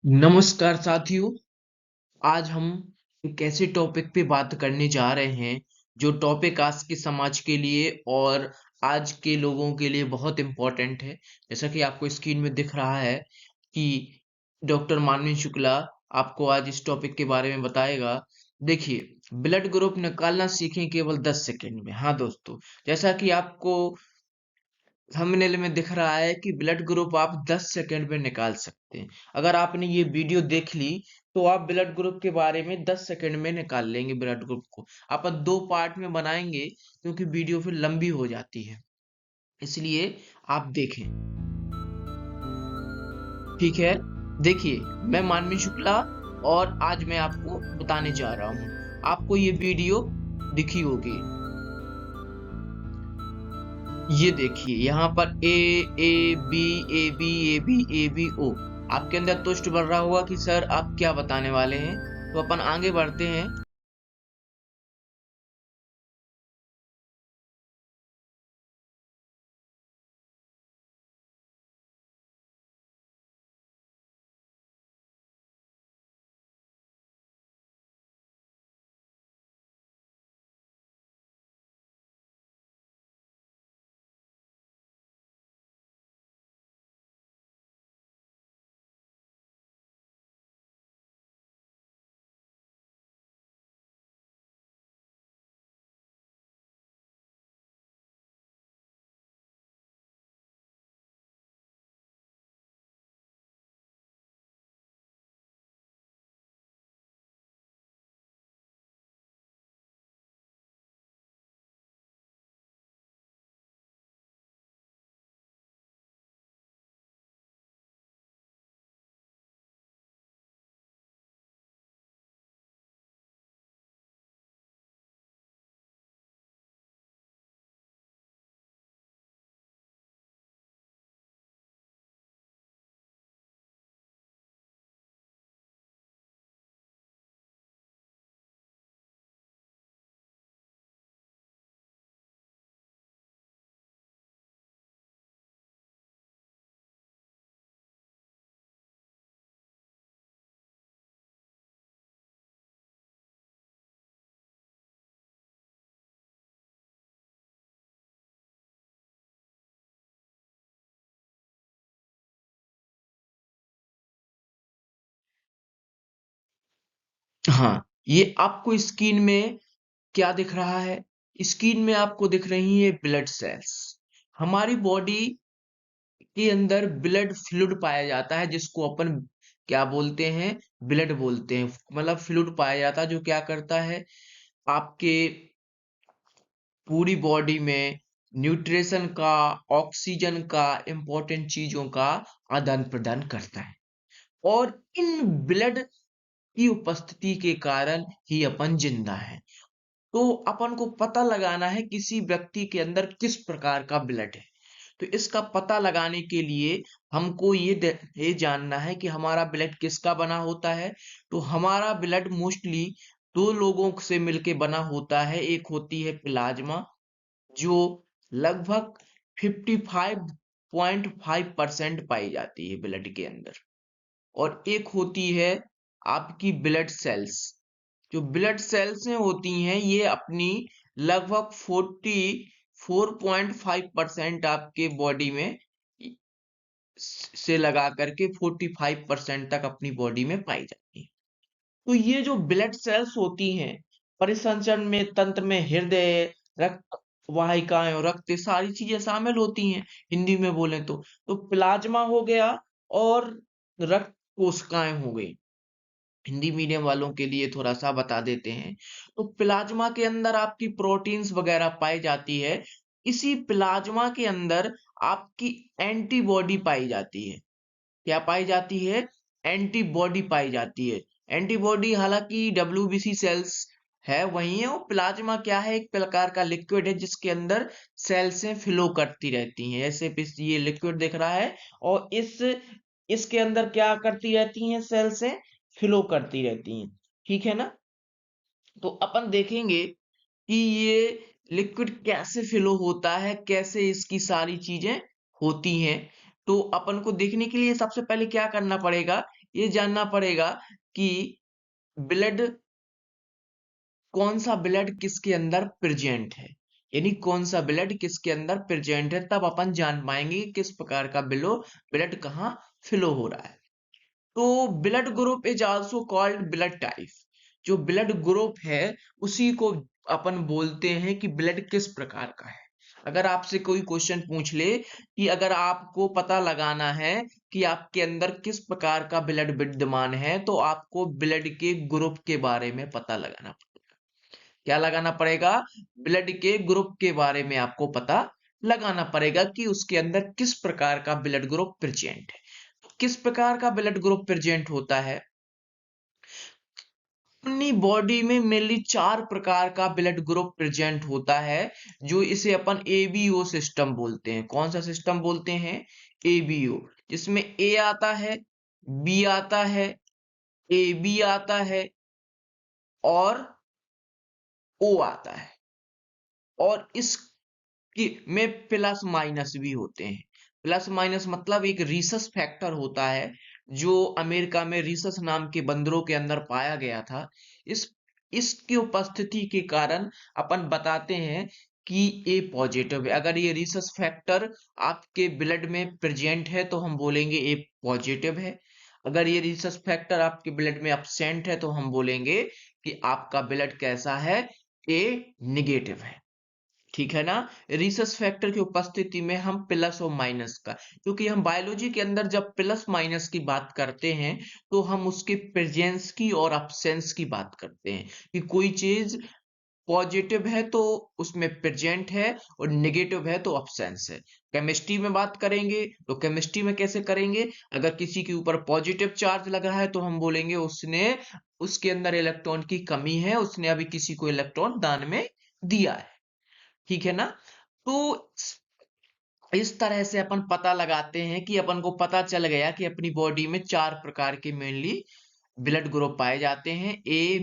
नमस्कार साथियों। आज हम एक ऐसे टॉपिक पे बात करने जा रहे हैं जो टॉपिक आज के समाज के लिए और आज के लोगों के लिए बहुत इम्पोर्टेंट है। जैसा कि आपको स्क्रीन में दिख रहा है कि डॉक्टर मानवी शुक्ला आपको आज इस टॉपिक के बारे में बताएगा। देखिए, ब्लड ग्रुप निकालना सीखें केवल 10 सेकंड में। हाँ दोस्तों, जैसा कि आपको थंबनेल में दिख रहा है कि ब्लड ग्रुप आप 10 सेकंड में निकाल सकते हैं। अगर आपने ये वीडियो देख ली तो आप ब्लड ग्रुप के बारे में 10 सेकंड में निकाल लेंगे ब्लड ग्रुप को। अपन 2 पार्ट में बनाएंगे क्योंकि वीडियो फिर लंबी हो जाती है। इसलिए आप देखें। ठीक है? देखिए, मैं मानवी शुक्ला और आज मैं आपको बताने जा रहा हूँ। आपको ये वीडियो दिखी होगी। ये देखिए यहाँ पर ए बी ए बी ओ आपके अंदर तुष्ट बढ़ रहा होगा कि सर आप क्या बताने वाले हैं। तो अपन आगे बढ़ते हैं। हाँ, ये आपको स्क्रीन में क्या दिख रहा है? स्क्रीन में आपको दिख रही है ब्लड सेल्स। हमारी बॉडी के अंदर ब्लड फ्लूइड पाया जाता है जिसको अपन क्या बोलते हैं? ब्लड बोलते हैं। मतलब फ्लूइड पाया जाता है जो क्या करता है? आपके पूरी बॉडी में न्यूट्रिशन का, ऑक्सीजन का, इम्पोर्टेंट चीजों का आदान प्रदान करता है। और इन ब्लड की उपस्थिति के कारण ही अपन जिंदा है। तो अपन को पता लगाना है किसी व्यक्ति के अंदर किस प्रकार का ब्लड है। तो इसका पता लगाने के लिए हमको ये जानना है कि हमारा ब्लड किसका बना होता है। तो हमारा ब्लड मोस्टली दो लोगों से मिलके बना होता है। एक होती है प्लाज्मा जो लगभग 55.5% पाई जाती है ब्लड के अंदर। और एक होती है आपकी ब्लड सेल्स। जो ब्लड सेल्स होती हैं ये अपनी लगभग 44.5% आपके बॉडी में से लगा करके 45% तक अपनी बॉडी में पाई जाती है। तो ये जो ब्लड सेल्स होती हैं परिसंचरण में तंत्र में हृदय, रक्त वाहिकाएं और रक्त, ये सारी चीजें शामिल होती हैं हिंदी में बोले तो प्लाज्मा हो गया और रक्त कोशिकाएं हो गई। हिंदी मीडियम वालों के लिए थोड़ा सा बता देते हैं। तो प्लाज्मा के अंदर आपकी प्रोटीन्स वगैरह पाई जाती है। इसी प्लाज्मा के अंदर आपकी एंटीबॉडी पाई जाती है। क्या पाई जाती है? एंटीबॉडी पाई जाती है। एंटीबॉडी हालांकि डब्ल्यूबीसी सेल्स है वही है। और प्लाज्मा क्या है? एक प्रकार का लिक्विड है जिसके अंदर सेल्सें फ्लो करती रहती हैं। जैसे ये लिक्विड दिख रहा है और इसके अंदर क्या करती रहती हैं? सेल्सें फ्लो करती रहती हैं। ठीक है ना? तो अपन देखेंगे कि ये लिक्विड कैसे फ्लो होता है, कैसे इसकी सारी चीजें होती हैं। तो अपन को देखने के लिए सबसे पहले क्या करना पड़ेगा? ये जानना पड़ेगा कि ब्लड कौन सा ब्लड किसके अंदर प्रेजेंट है, यानी कौन सा ब्लड किसके अंदर प्रेजेंट है, तब अपन जान पाएंगे कि किस प्रकार का ब्लड कहाँ फ्लो हो रहा है। तो blood group is also called blood type. जो ब्लड ग्रुप है उसी को अपन बोलते हैं कि ब्लड किस प्रकार का है। अगर आपसे कोई क्वेश्चन पूछ ले कि अगर आपको पता लगाना है कि आपके अंदर किस प्रकार का ब्लड विद्यमान है, तो आपको ब्लड के ग्रुप के बारे में पता लगाना पड़ेगा। क्या लगाना पड़ेगा? ब्लड के ग्रुप के बारे में आपको पता लगाना पड़ेगा कि उसके अंदर किस प्रकार का ब्लड ग्रुप प्रेजेंट है। किस प्रकार का ब्लड ग्रुप प्रेजेंट होता है? अपनी बॉडी में मेनली 4 प्रकार का ब्लड ग्रुप प्रेजेंट होता है, जो इसे अपन एबीओ सिस्टम बोलते हैं। कौन सा सिस्टम बोलते हैं? एबीओ। जिसमें ए आता है, बी आता है, ए बी आता है और ओ आता है, और इस कि में प्लस माइनस भी होते हैं। प्लस माइनस मतलब एक रीसस फैक्टर होता है, जो अमेरिका में रीसस नाम के बंदरों के अंदर पाया गया था। इस इसकी उपस्थिति के कारण अपन बताते हैं कि ए पॉजिटिव है। अगर ये रीसस फैक्टर आपके ब्लड में प्रेजेंट है तो हम बोलेंगे ए पॉजिटिव है। अगर ये रीसस फैक्टर आपके ब्लड में अब्सेंट है तो हम बोलेंगे कि आपका ब्लड कैसा है? ए नेगेटिव है। ठीक है ना? रिसस फैक्टर की उपस्थिति में हम प्लस और माइनस का, क्योंकि हम बायोलॉजी के अंदर जब प्लस माइनस की बात करते हैं तो हम उसके प्रेजेंस की और अब्सेंस की बात करते हैं कि कोई चीज पॉजिटिव है तो उसमें प्रेजेंट है और नेगेटिव है तो अब्सेंस है। केमिस्ट्री में बात करेंगे तो केमिस्ट्री में कैसे करेंगे? अगर किसी के ऊपर पॉजिटिव चार्ज लग रहा है तो हम बोलेंगे उसने उसके अंदर इलेक्ट्रॉन की कमी है, उसने अभी किसी को इलेक्ट्रॉन दान में दिया है। ठीक है ना? तो इस तरह से अपन पता लगाते हैं कि अपन को पता चल गया कि अपनी बॉडी में 4 प्रकार के मेनली ब्लड ग्रुप पाए जाते हैं, ए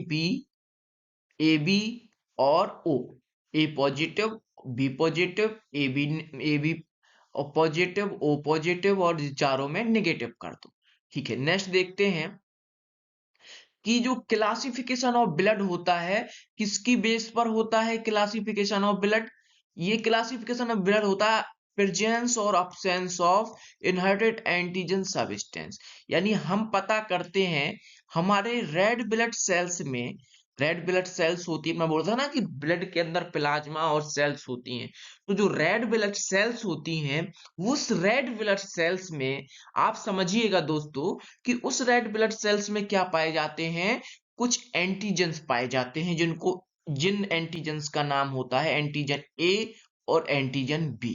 बी और O. A positive, B positive, A B positive, O positive, और चारों में नेगेटिव कर दो। ठीक है, नेक्स्ट देखते हैं कि जो क्लासिफिकेशन ऑफ ब्लड होता है, किसकी बेस पर होता है क्लासिफिकेशन ऑफ ब्लड? ये क्लासिफिकेशन ऑफ ब्लड होता है प्रेजेंस और absence of inherited antigen substance. यानी हम पता करते हैं हमारे रेड ब्लड सेल्स में, रेड ब्लड सेल्स होती है, मैं बोल रहा था ना कि ब्लड के अंदर प्लाज्मा और सेल्स होती हैं। तो जो रेड ब्लड सेल्स होती हैं, उस रेड ब्लड सेल्स में आप समझिएगा दोस्तों कि उस रेड ब्लड सेल्स में क्या पाए जाते हैं? कुछ एंटीजेंस पाए जाते हैं, जिन एंटीजेंस का नाम होता है एंटीजन ए और एंटीजन बी।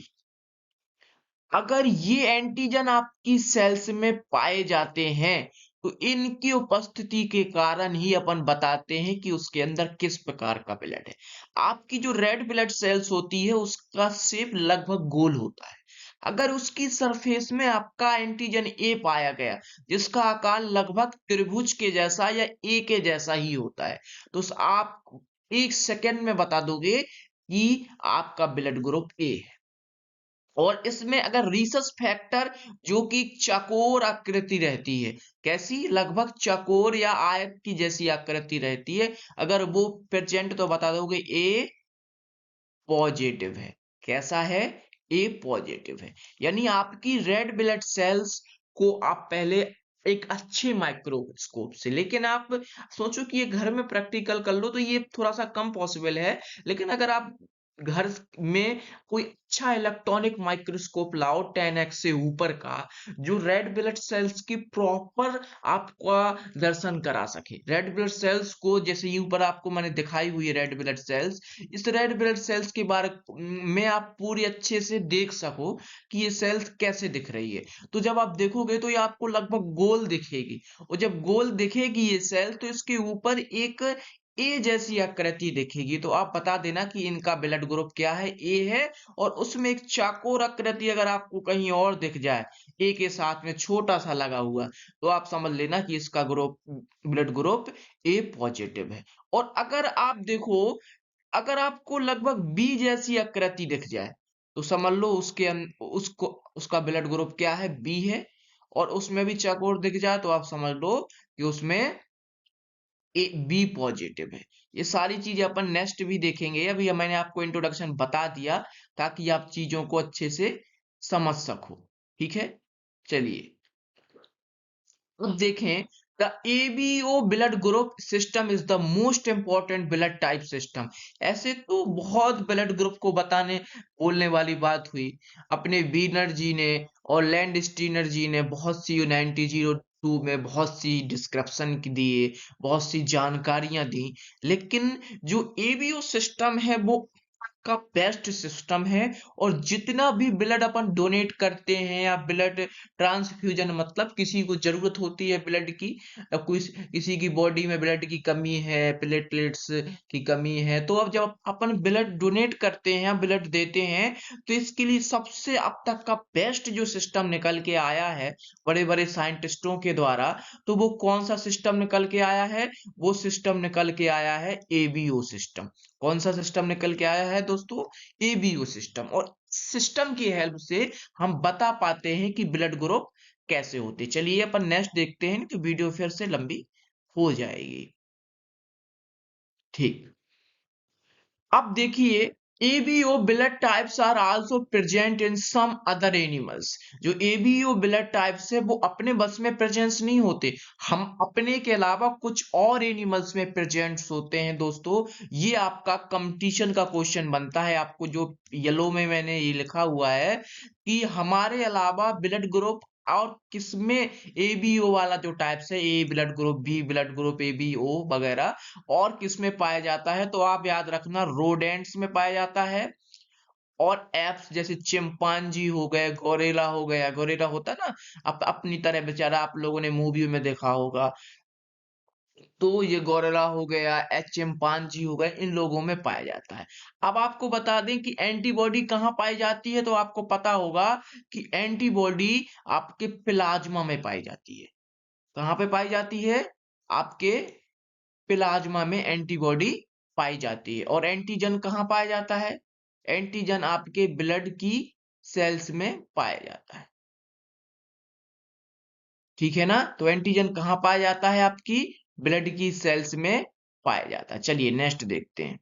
अगर ये एंटीजन आपकी सेल्स में पाए जाते हैं तो इनकी उपस्थिति के कारण ही अपन बताते हैं कि उसके अंदर किस प्रकार का ब्लड है। आपकी जो रेड ब्लड सेल्स होती है उसका शेप लगभग गोल होता है। अगर उसकी सरफेस में आपका एंटीजन ए पाया गया जिसका आकार लगभग त्रिभुज के जैसा या ए के जैसा ही होता है, तो आप 1 सेकंड में बता दोगे कि आपका ब्लड ग्रुप ए है। और इसमें अगर रीसस फैक्टर जो कि चौकोर आकृति रहती है, कैसी? लगभग चौकोर या आयत की जैसी आकृति रहती है, अगर वो प्रेजेंट तो बता दोगे ए पॉजिटिव है। कैसा है? ए पॉजिटिव है। यानी आपकी रेड ब्लड सेल्स को आप पहले एक अच्छे माइक्रोस्कोप से, लेकिन आप सोचो कि ये घर में प्रैक्टिकल कर लो तो ये थोड़ा सा कम पॉसिबल है, लेकिन अगर आप घर में कोई अच्छा इलेक्ट्रॉनिक माइक्रोस्कोप लाओ 10x से ऊपर का, जो रेड ब्लड सेल्स की प्रॉपर आपका दर्शन करा सके। रेड ब्लड सेल्स को जैसे ये ऊपर आपको मैंने दिखाई हुई है रेड ब्लड सेल्स, इस रेड ब्लड सेल्स के बारे में आप पूरी अच्छे से देख सको कि ये सेल्स कैसे दिख रही है। तो जब आप देखोगे तो ये आपको लगभग गोल दिखेगी, और जब गोल दिखेगी ये सेल तो इसके ऊपर एक ए जैसी आकृति दिखेगी। तो आप बता देना कि इनका ब्लड ग्रुप क्या है? ए है। और उसमें एक चाकोर आकृति अगर आपको कहीं और दिख जाए ए के साथ में छोटा सा लगा हुआ, तो आप समझ लेना कि इसका ग्रुप, ब्लड ग्रुप ए पॉजिटिव है। और अगर आप देखो, अगर आपको लगभग बी जैसी आकृति दिख जाए तो समझ लो उसका ब्लड ग्रुप क्या है? बी है। और उसमें भी चकोर दिख जाए तो आप समझ लो कि उसमें बी पॉजिटिव है। ये सारी चीजें अपन नेक्स्ट भी देखेंगे। अभी मैंने आपको इंट्रोडक्शन बता दिया ताकि आप चीजों को अच्छे से समझ सको। ठीक है, चलिए अब देखें। The ABO blood group system is the most important blood type system. ऐसे तो बहुत ब्लड ग्रुप को बताने बोलने वाली बात हुई। अपने वीनर जी ने और लैंड स्टीनर जी ने बहुत सी 1902 में बहुत सी डिस्क्रिप्शन दिए, बहुत सी जानकारियां दी। लेकिन जो एबीओ सिस्टम है वो का बेस्ट सिस्टम है। और जितना भी ब्लड अपन डोनेट करते हैं या ब्लड ट्रांसफ्यूजन मतलब किसी को जरूरत होती है ब्लड की, कोई किसी की बॉडी में ब्लड की कमी है, प्लेटलेट्स की कमी है, तो अब जब अपन ब्लड डोनेट करते हैं, ब्लड देते हैं, तो इसके लिए सबसे अब तक का बेस्ट जो सिस्टम निकल के आया है बड़े बड़े साइंटिस्टों के द्वारा, तो वो कौन सा सिस्टम निकल के आया है? वो सिस्टम निकल के आया है एबीओ सिस्टम। कौन सा सिस्टम निकल के आया है दोस्तों? ABO system. और सिस्टम की हेल्प से हम बता पाते हैं कि ब्लड ग्रुप कैसे होते। चलिए अपन नेक्स्ट देखते हैं कि वीडियो फिर से लंबी हो जाएगी। ठीक, अब देखिए, ABO blood types are also present in some other animals. जो एबीओ ब्लड टाइप्स है वो अपने बस में प्रेजेंस नहीं होते, हम अपने के अलावा कुछ और एनिमल्स में प्रेजेंट्स होते हैं दोस्तों। ये आपका कंपटीशन का क्वेश्चन बनता है। आपको जो येलो में मैंने ये लिखा हुआ है कि हमारे अलावा ब्लड ग्रुप और किसमें एबीओ वाला जो टाइप्स है, A blood group, B blood group, ABO वगैरह, और किसमें पाया जाता है? तो आप याद रखना, रोडेंट्स में पाया जाता है। और एप्स जैसे चिंपांजी हो गए, गोरेला हो गया, गोरेला होता है ना अपनी तरह बेचारा, आप लोगों ने मूवी में देखा होगा। तो ये गोरिल्ला हो गया, चिंपांजी हो गए, इन लोगों में पाया जाता है। अब आपको बता दें कि एंटीबॉडी कहाँ पाई जाती है, तो आपको पता होगा कि एंटीबॉडी आपके प्लाज्मा में पाई जाती है। कहाँ पे पाई जाती है? आपके प्लाज्मा में एंटीबॉडी पाई जाती है। और एंटीजन कहाँ पाया जाता है? एंटीजन आपके ब्लड की सेल्स में पाया जाता है। ठीक है ना? तो एंटीजन कहाँ पाया जाता है? आपकी ब्लड की सेल्स में पाया जाता है। चलिए नेक्स्ट देखते हैं।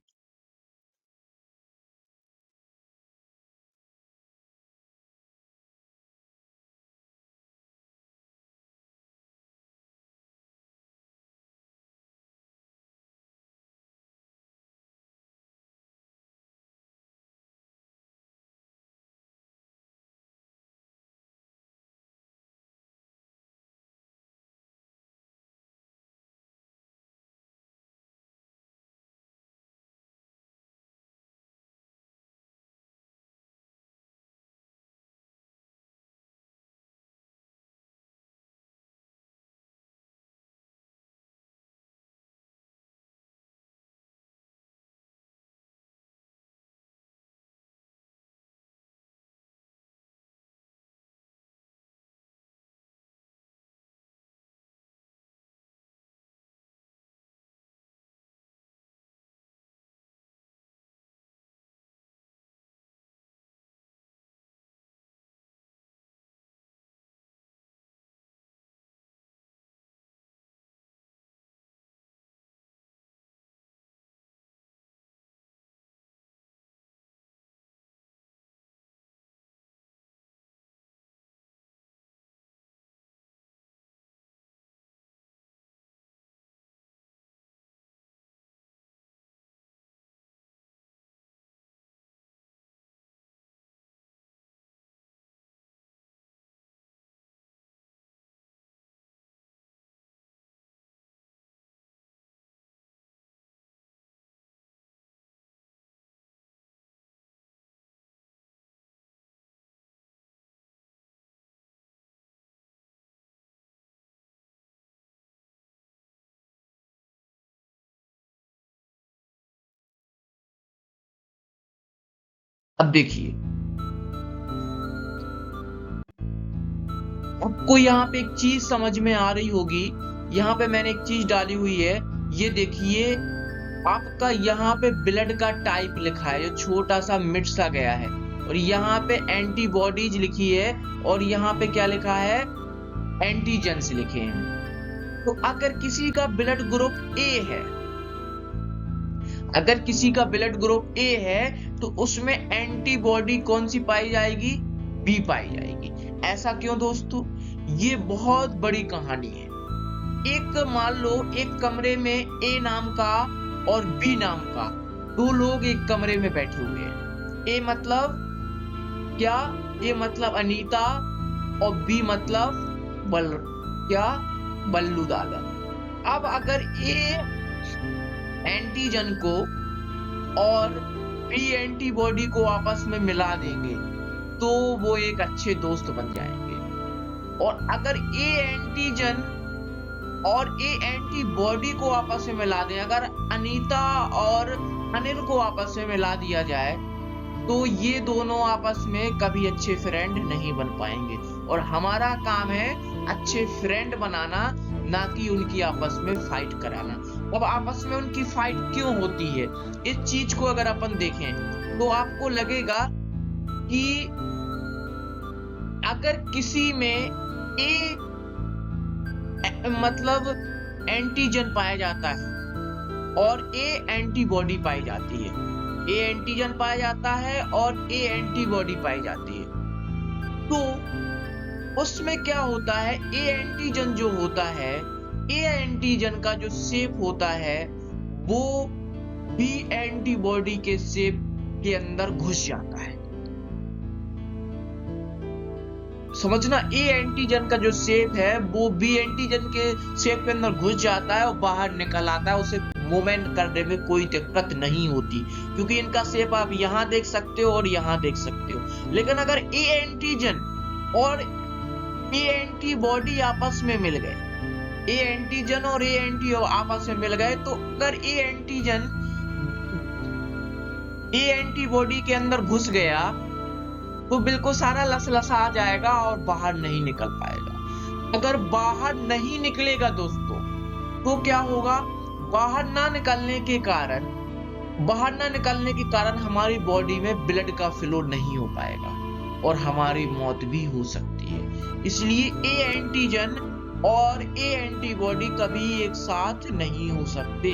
अब देखिए, आपको यहाँ पे एक चीज समझ में आ रही होगी। यहाँ पे मैंने एक चीज डाली हुई है, ये देखिए, आपका यहाँ पे ब्लड का टाइप लिखा है, जो छोटा सा मिट सा गया है। और यहाँ पे एंटीबॉडीज लिखी है, और यहाँ पे क्या लिखा है? एंटीजेंस लिखे हैं। तो अगर किसी का ब्लड ग्रुप ए है, अगर किसी का ब्लड ग्रुप ए है तो उसमें एंटीबॉडी कौन सी पाई जाएगी? बी पाई जाएगी। ऐसा क्यों दोस्तों? ये बहुत बड़ी कहानी है। एक मान लो एक कमरे में ए नाम का और बी नाम का दो लोग एक कमरे में बैठे हुए हैं। ए मतलब क्या? ए मतलब अनीता और बी मतलब क्या? बल्लू दादा। अब अगर ए एंटीजन को और बी एंटीबॉडी को आपस में मिला देंगे तो वो एक अच्छे दोस्त बन जाएंगे। और अगर ए एंटीजन और ए एंटीबॉडी को आपस में मिला दें, अगर अनीता और अनिल को आपस में मिला दिया जाए तो ये दोनों आपस में कभी अच्छे फ्रेंड नहीं बन पाएंगे। और हमारा काम है अच्छे फ्रेंड बनाना, ना कि उनकी आपस में फाइट कराना। अब आपस में उनकी फाइट क्यों होती है, इस चीज को अगर अपन देखें तो आपको लगेगा कि अगर किसी में मतलब एंटीजन पाया जाता है और ए एंटीबॉडी पाई जाती है, ए एंटीजन पाया जाता है और ए एंटीबॉडी पाई जाती है, तो उसमें क्या होता है? ए एंटीजन जो होता है, ए एंटीजन का जो शेप होता है वो बी एंटीबॉडी के शेप के अंदर घुस जाता है। समझना, ए एंटीजन का जो शेप है वो बी एंटीजन के शेप के अंदर घुस जाता है और बाहर निकल आता है। उसे मूवमेंट करने में कोई दिक्कत नहीं होती, क्योंकि इनका शेप आप यहाँ देख सकते हो और यहाँ देख सकते हो। लेकिन अगर ए एंटीजन और ए एंटीबॉडी आपस में मिल गए, ए एंटीजन और ए एंटी आपस में मिल गए, तो अगर ए एंटीजन ए एंटीबॉडी के अंदर घुस गया तो बिल्कुल सारा लसलसा आ जाएगा और बाहर नहीं निकल पाएगा। अगर बाहर नहीं निकलेगा दोस्तों तो क्या होगा? बाहर ना निकलने के कारण हमारी बॉडी में ब्लड का फ्लो नहीं हो पाएगा और हमारी मौत भी हो सकती है। इसलिए ए एंटीजन और ए एंटीबॉडी कभी एक साथ नहीं हो सकते,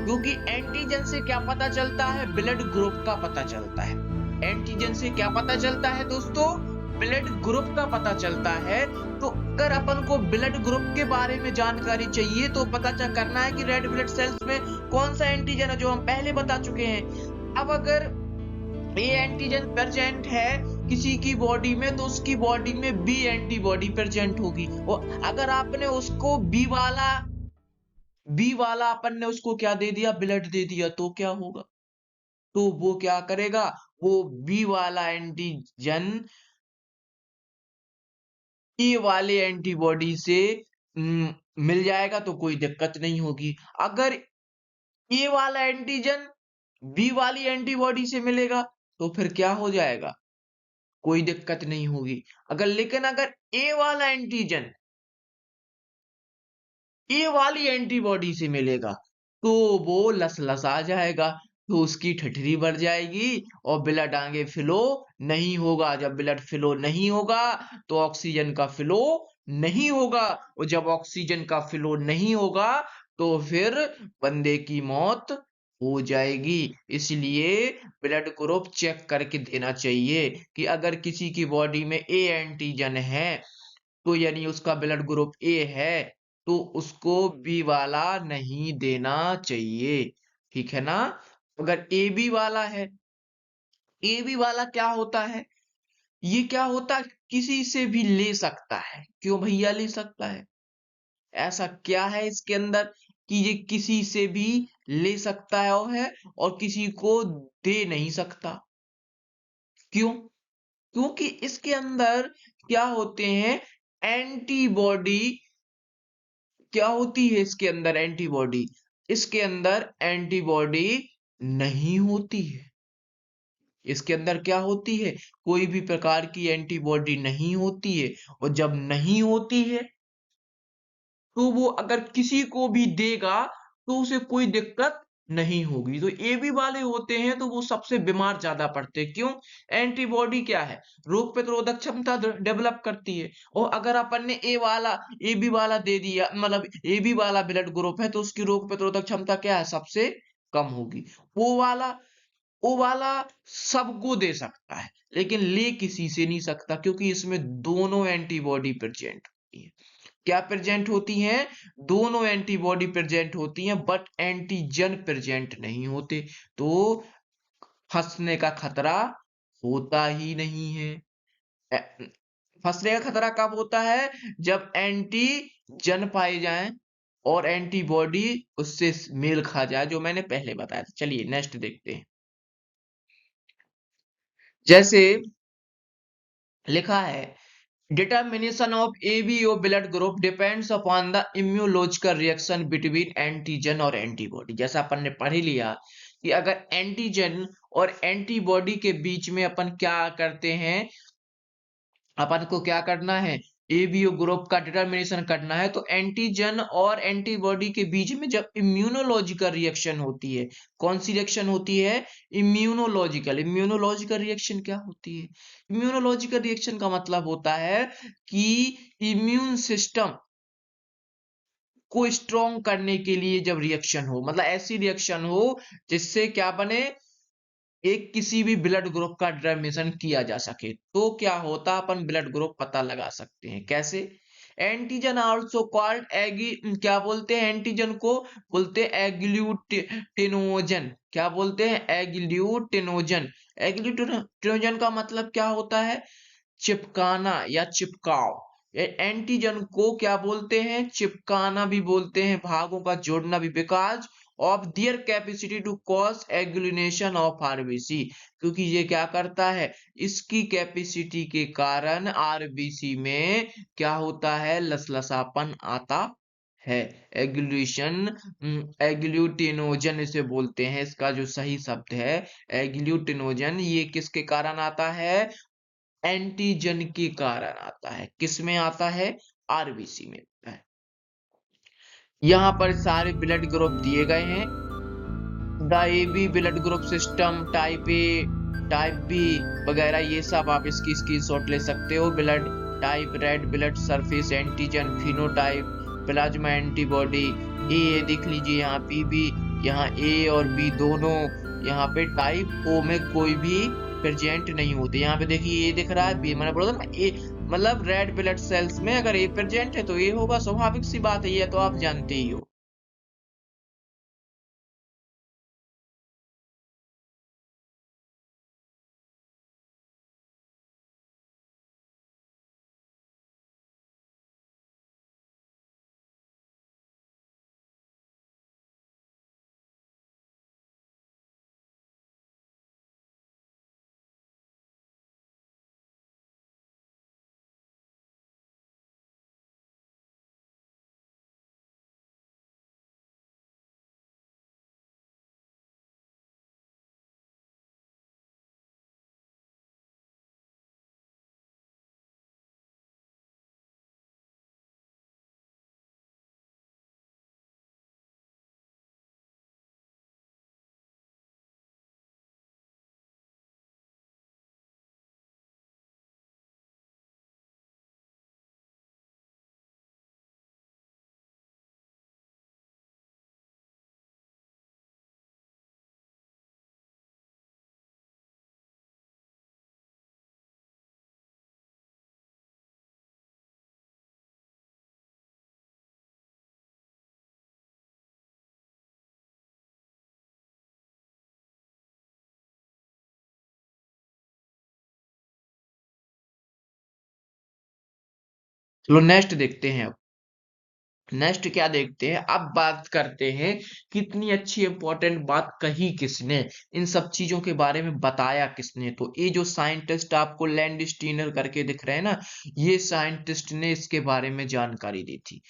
क्योंकि एंटीजन से क्या पता चलता है? ब्लड ग्रुप का पता चलता है। एंटीजन से क्या पता चलता है दोस्तों? ब्लड ग्रुप का पता चलता है। तो अगर अपन को ब्लड ग्रुप के बारे में जानकारी चाहिए तो पता करना है कि रेड ब्लड सेल्स में कौन सा एंटीजन है, जो हम पहले बता चुके हैं। अब अगर ए एंटीजन प्रेजेंट है किसी की बॉडी में तो उसकी बॉडी में बी एंटीबॉडी प्रेजेंट होगी। और अगर आपने उसको बी वाला अपन ने उसको क्या दे दिया? ब्लड दे दिया, तो क्या होगा? तो वो क्या करेगा? वो बी वाला एंटीजन ए वाले एंटीबॉडी से मिल जाएगा तो कोई दिक्कत नहीं होगी। अगर ए वाला एंटीजन बी वाली एंटीबॉडी से मिलेगा तो फिर क्या हो जाएगा? कोई दिक्कत नहीं होगी। लेकिन अगर ए वाला एंटीजन ए वाली एंटीबॉडी से मिलेगा तो वो लसलसा जाएगा, तो उसकी ठठरी बढ़ जाएगी और ब्लड आगे फ्लो नहीं होगा। जब ब्लड फ्लो नहीं होगा तो ऑक्सीजन का फ्लो नहीं होगा, और जब ऑक्सीजन का फ्लो नहीं होगा तो फिर बंदे की मौत हो जाएगी। इसलिए ब्लड ग्रुप चेक करके देना चाहिए कि अगर किसी की बॉडी में ए एंटीजन है तो यानी उसका ब्लड ग्रुप ए है, तो उसको बी वाला नहीं देना चाहिए, ठीक है ना? अगर ए बी वाला है, ए बी वाला क्या होता है? ये क्या होता है? किसी से भी ले सकता है। क्यों भैया ले सकता है? ऐसा क्या है इसके अंदर कि ये किसी से भी ले सकता है और किसी को दे नहीं सकता? क्यों? क्योंकि इसके अंदर क्या होते हैं? एंटीबॉडी। क्या होती है इसके अंदर? एंटीबॉडी। इसके अंदर एंटीबॉडी नहीं होती है। इसके अंदर क्या होती है? कोई भी प्रकार की एंटीबॉडी नहीं होती है। और जब नहीं होती है तो वो अगर किसी को भी देगा तो उसे कोई दिक्कत नहीं होगी। तो ए बी वाले होते हैं तो वो सबसे बीमार ज्यादा पड़ते हैं। क्यों? एंटीबॉडी क्या है? रोग प्रतिरोधक क्षमता डेवलप करती है। और अगर अपन ने ए बी वाला दे दिया, मतलब ए बी वाला ब्लड ग्रुप है, तो उसकी रोग प्रतिरोधक क्षमता क्या है? सबसे कम होगी। ओ वाला ओ वाला सबको दे सकता है, लेकिन ले किसी से नहीं सकता, क्योंकि इसमें दोनों एंटीबॉडी प्रेजेंट होती है। क्या प्रेजेंट होती हैं? दोनों एंटीबॉडी प्रेजेंट होती हैं, बट एंटीजन प्रेजेंट नहीं होते। तो फंसने का खतरा होता ही नहीं है। ए- फंसने का खतरा कब होता है? जब एंटीजन पाए जाएं और एंटीबॉडी उससे मेल खा जाए, जो मैंने पहले बताया था। चलिए नेक्स्ट देखते हैं। जैसे लिखा है, determination of ABO blood group depends upon the immunological reaction between antigen और एंटीबॉडी। जैसा अपन ने पढ़ ही लिया कि अगर एंटीजन और एंटीबॉडी के बीच में अपन क्या करते हैं, अपन को क्या करना है? एबीओ ग्रुप का डिटर्मिनेशन करना है। तो एंटीजन और एंटीबॉडी के बीच में जब इम्यूनोलॉजिकल रिएक्शन होती है, कौन सी रिएक्शन होती है? इम्यूनोलॉजिकल। इम्यूनोलॉजिकल रिएक्शन क्या होती है? इम्यूनोलॉजिकल रिएक्शन का मतलब होता है कि इम्यून सिस्टम को स्ट्रॉन्ग करने के लिए जब रिएक्शन हो, मतलब ऐसी रिएक्शन हो जिससे क्या बने? एक किसी भी ब्लड ग्रुप का डिटर्मिनेशन किया जा सके। तो क्या होता, अपन ब्लड ग्रुप पता लगा सकते हैं। कैसे? एंटीजन आल्सो कॉल्ड एगी, क्या बोलते हैं एंटीजन को? बोलते हैं एग्लूटिनोजन। क्या बोलते हैं? एग्लूटिनोजन। एग्लूटिनोजन का मतलब क्या होता है? चिपकाना या चिपकाव। एंटीजन को क्या बोलते हैं? चिपकाना भी बोलते हैं, भागों का जोड़ना भी, because of their capacity to cause agglutination of RBC. क्योंकि ये क्या करता है? इसकी कैपेसिटी के कारण आरबीसी में क्या होता है? लसलसापन आता है। एग्लूशन, एग्लूटिनोजन इसे बोलते हैं। इसका जो सही शब्द है एग्लूटिनोजन, ये किसके कारण आता है? एंटीजन के कारण आता है। किसमें आता है? आरबीसी में आता है। यहाँ पर सारे ब्लड ग्रुप दिए गए हैं। The AB blood group system, type A, type B वगैरह, ये सब आप इसकी स्क्रीनशॉट ले सकते हो। Blood type, red blood surface antigen, phenotype, plasma antibody. ए देख लीजिए यहाँ, पीबी, यहाँ ए और बी दोनों, यहाँ पे टाइप ओ में कोई भी प्रेजेंट नहीं होते। यहाँ पे देखिए ए दिख रहा है, बी, मैंने बोला था ना ए, मतलब रेड ब्लड सेल्स में अगर ए प्रेजेंट है तो ए होगा, स्वाभाविक सी बात है, ये तो आप जानते ही हो। चलो नेक्स्ट देखते हैं। नेक्स्ट क्या देखते हैं? अब बात करते हैं कितनी अच्छी इंपॉर्टेंट बात कही किसने, इन सब चीजों के बारे में बताया किसने। तो ये जो साइंटिस्ट आपको लैंडस्टीनर करके दिख रहे हैं ना, ये साइंटिस्ट ने इसके बारे में जानकारी दी थी।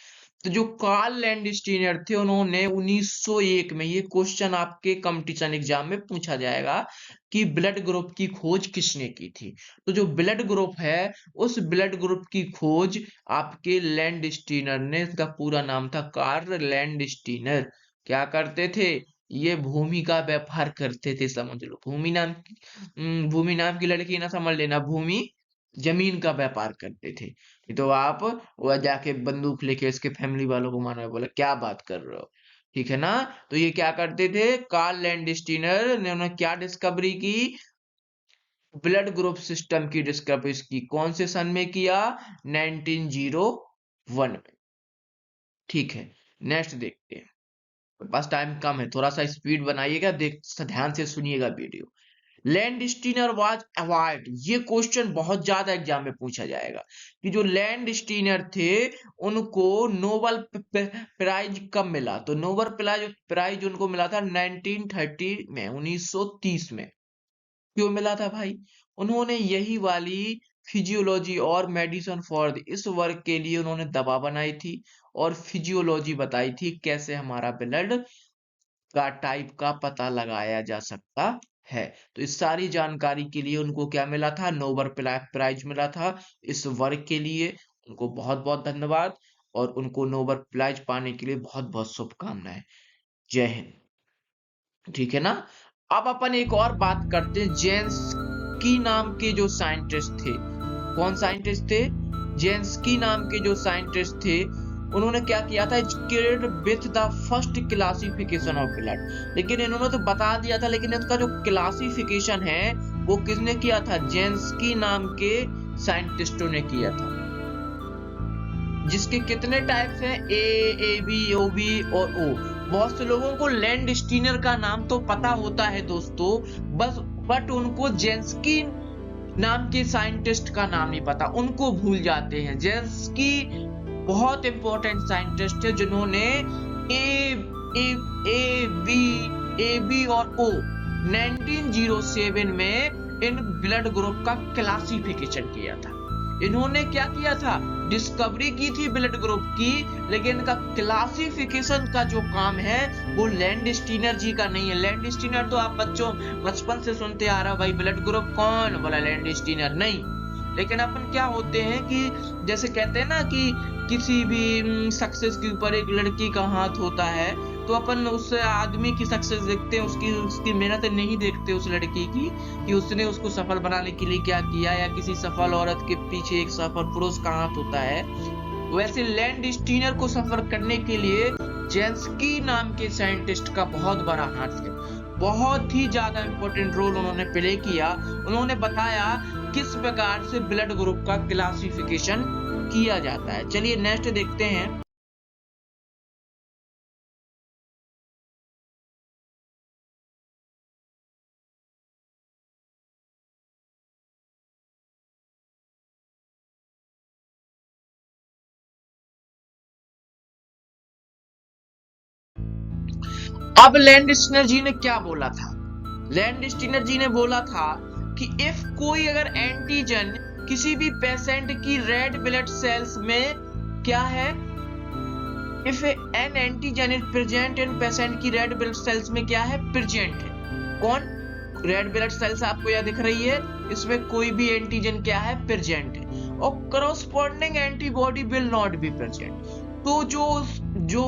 तो जो कार्ल लैंडस्टीनर थे, उन्होंने 1901 में, ये क्वेश्चन आपके कंपटीशन एग्जाम में पूछा जाएगा कि ब्लड ग्रुप की खोज किसने की थी। तो जो ब्लड ग्रुप है, उस ब्लड ग्रुप की खोज आपके लैंडस्टीनर ने, इसका पूरा नाम था कार्ल लैंडस्टीनर। क्या करते थे? ये भूमि का व्यापार करते थे, समझ लो। भूमि नाम की लड़की ना समझ लेना, भूमि जमीन का व्यापार करते थे। तो आप वह जाके बंदूक लेके इसके फैमिली वालों को मारा, बोला क्या बात कर रहे हो, ठीक है ना। तो ये क्या करते थे, कार्ल लैंडस्टीनर ने उन्होंने क्या डिस्कवरी की, ब्लड ग्रुप सिस्टम की डिस्कवरी की। कौन से सन में किया, 1901 में, ठीक है। नेक्स्ट देखते हैं, बस टाइम कम है, थोड़ा सा स्पीड बनाइएगा, ध्यान से सुनिएगा वीडियो। लैंडस्टीनर वाज अवॉर्ड, ये क्वेश्चन बहुत ज्यादा एग्जाम में पूछा जाएगा कि जो लैंडस्टीनर थे उनको नोबेल प्राइज कब मिला। तो नोबेल प्राइज उनको मिला था 1930 में, 1930 में। क्यों मिला था भाई, उन्होंने यही वाली फिजियोलॉजी और मेडिसिन फॉर इस वर्क के लिए उन्होंने दवा बनाई थी और फिजियोलॉजी बताई थी कैसे हमारा ब्लड का टाइप का पता लगाया जा सकता है। तो इस सारी जानकारी के लिए उनको क्या मिला था, नोबेल प्राइज मिला था इस वर्क के लिए। उनको बहुत बहुत धन्यवाद और उनको नोबेल प्राइज पाने के लिए बहुत बहुत शुभकामनाएं। जय हिंद, ठीक है ना। अब अपन एक और बात करते हैं, जेंस्की नाम के जो साइंटिस्ट थे, कौन साइंटिस्ट थे, जेंस्की नाम के जो साइंटिस्ट थे, उन्होंने क्या किया था, with the first classification of blood. लेकिन इन्होंने तो बता दिया था, लेकिन इसका जो क्लासिफिकेशन है वो किसने किया था, जेंस्की नाम के साइंटिस्टों ने किया था, जिसके कितने टाइप्स हैं, ए बी, ओ बी और ओ। बहुत से लोगों को लैंडस्टीनर का नाम तो पता होता है दोस्तों, बट उनको जेंस्की नाम के साइंटिस्ट का नाम नहीं पता, उनको भूल जाते हैं। जेंस्की बहुत इंपॉर्टेंट साइंटिस्ट है जिन्होंने ए बी और ओ 1907 में इन ब्लड ग्रुप का क्लासिफिकेशन किया था। इन्होंने क्या किया था, डिस्कवरी की थी ब्लड ग्रुप की, लेकिन इनका क्लासिफिकेशन का जो काम है वो लैंडस्टीनर जी का नहीं है। लैंडस्टीनर तो आप बच्चों बचपन से सुनते आ रहा, भाई ब्लड ग्रुप कौन, बोला लैंडस्टीनर नहीं। लेकिन अपन क्या होते हैं कि जैसे कहते हैं ना कि किसी भी सक्सेस के ऊपर एक लड़की का हाथ होता है, तो अपन उस आदमी की सक्सेस देखते हैं, उसकी मेहनत नहीं देखते उस लड़की की कि उसने उसको सफल बनाने के लिए क्या किया, या किसी सफल औरत के पीछे एक सफल पुरुष का हाथ होता है। वैसे लैंडस्टीनर को सफल करने के लिए जेंस्की नाम के साइंटिस्ट का बहुत बड़ा हाथ है, बहुत ही ज्यादा इंपॉर्टेंट रोल उन्होंने प्ले किया। उन्होंने बताया किस प्रकार से ब्लड ग्रुप का क्लासिफिकेशन किया जाता है। चलिए नेक्स्ट देखते हैं। अब लैंडस्टीनर जी ने क्या बोला था, लैंडस्टीनर जी ने बोला था कि इफ कोई अगर एंटीजन किसी भी पेशेंट की रेड ब्लड सेल्स में क्या है, if N antigen is present in patient की रेड ब्लड सेल्स में क्या है, प्रेजेंट है। कौन, रेड ब्लड सेल्स आपको यह दिख रही है, इसमें कोई भी एंटीजन क्या है, प्रेजेंट है, और corresponding antibody will not be present. तो जो